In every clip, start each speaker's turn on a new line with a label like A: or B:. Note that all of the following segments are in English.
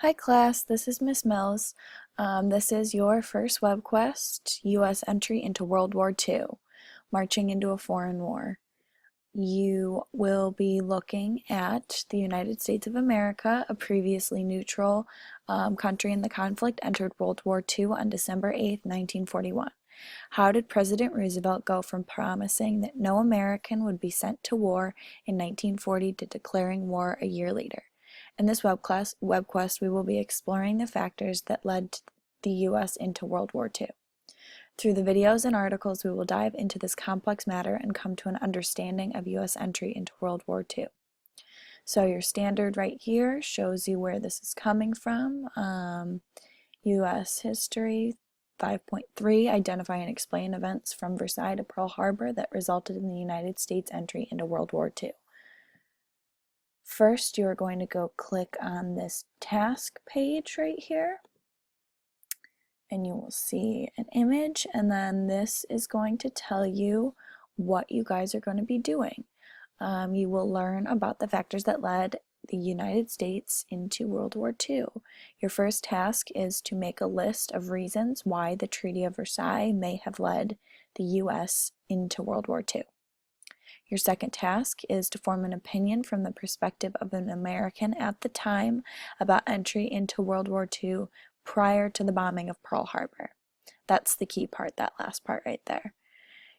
A: Hi class, this is Miss Mills. This is your first WebQuest US entry into World War II, marching into a foreign war. You will be looking at the United States of America, a previously neutral country in the conflict, entered World War II on December 8, 1941. How did President Roosevelt go from promising that no American would be sent to war in 1940 to declaring war a year later? In this WebQuest, we will be exploring the factors that led the U.S. into World War II. Through the videos and articles, we will dive into this complex matter and come to an understanding of U.S. entry into World War II. So your standard right here shows you where this is coming from. U.S. History 5.3, identify and explain events from Versailles to Pearl Harbor that resulted in the United States entry into World War II. First, you're going to go click on this task page right here, and you will see an image, and then this is going to tell you what you guys are going to be doing. You will learn about the factors that led the United States into World War II. Your first task is to make a list of reasons why the Treaty of Versailles may have led the U.S. into World War II. Your second task is to form an opinion from the perspective of an American at the time about entry into World War II prior to the bombing of Pearl Harbor. That's the key part, that last part right there.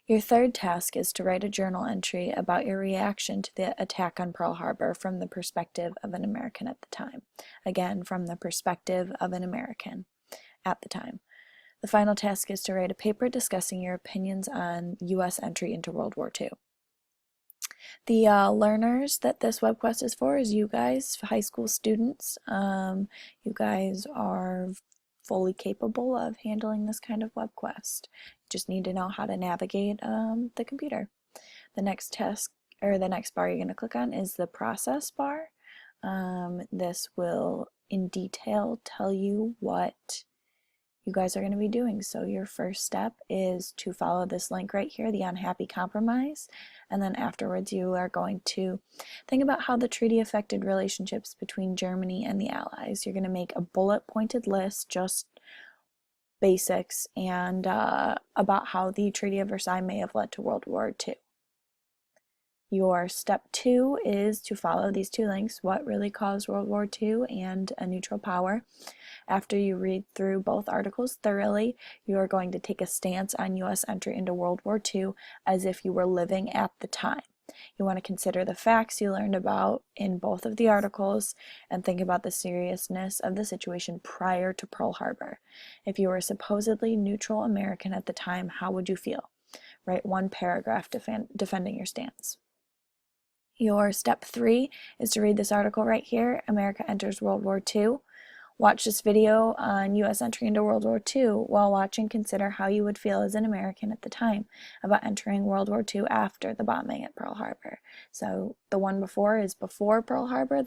A: Your third task is to write a journal entry about your reaction to the attack on Pearl Harbor from the perspective of an American at the time. Again, from the perspective of an American at the time. The final task is to write a paper discussing your opinions on U.S. entry into World War II. The learners that this WebQuest is for is you guys, high school students. You guys are fully capable of handling this kind of WebQuest. You just need to know how to navigate the computer. The next task, or the next bar you're going to click on, is the process bar. This will in detail tell you what you guys are going to be doing. So your first step is to follow this link right here, the unhappy compromise, and then afterwards you are going to think about how the treaty affected relationships between Germany and the Allies. You're going to make a bullet pointed list, just basics, and about how the Treaty of Versailles may have led to World War II. Your step 2 is to follow these two links, what really caused World War II and a neutral power. After you read through both articles thoroughly, you are going to take a stance on U.S. entry into World War II as if you were living at the time. You want to consider the facts you learned about in both of the articles and think about the seriousness of the situation prior to Pearl Harbor. If you were a supposedly neutral American at the time, how would you feel? Write one paragraph defending your stance. Your step 3 is to read this article right here, America Enters World War II. Watch this video on U.S. entry into World War II. While watching, consider how you would feel as an American at the time about entering World War II after the bombing at Pearl Harbor. So the one before is before Pearl Harbor,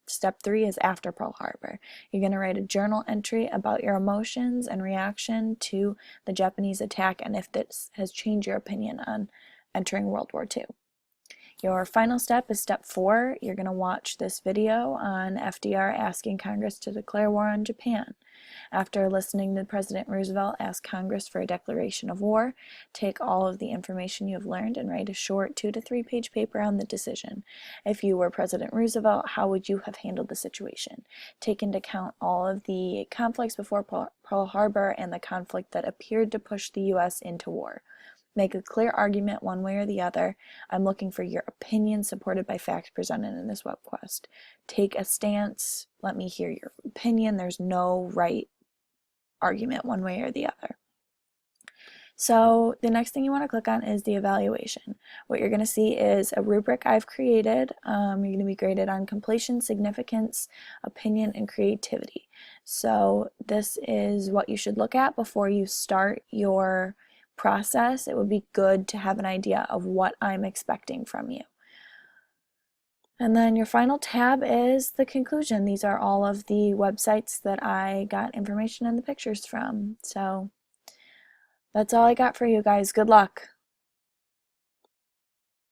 A: step 3 is after Pearl Harbor. You're going to write a journal entry about your emotions and reaction to the Japanese attack and if this has changed your opinion on entering World War II. Your final step is step 4. You're going to watch this video on FDR asking Congress to declare war on Japan. After listening to President Roosevelt ask Congress for a declaration of war, take all of the information you have learned and write a short 2 to 3 page paper on the decision. If you were President Roosevelt, how would you have handled the situation? Take into account all of the conflicts before Pearl Harbor and the conflict that appeared to push the U.S. into war. Make a clear argument one way or the other. I'm looking for your opinion supported by facts presented in this WebQuest. Take a stance. Let me hear your opinion. There's no right argument one way or the other. So the next thing you want to click on is the evaluation. What you're going to see is a rubric I've created. You're going to be graded on completion, significance, opinion, and creativity. So this is what you should look at before you start your process. It would be good to have an idea of what I'm expecting from you. And then your final tab is the conclusion. These are all of the websites that I got information and the pictures from. So that's all I got for you guys. Good luck.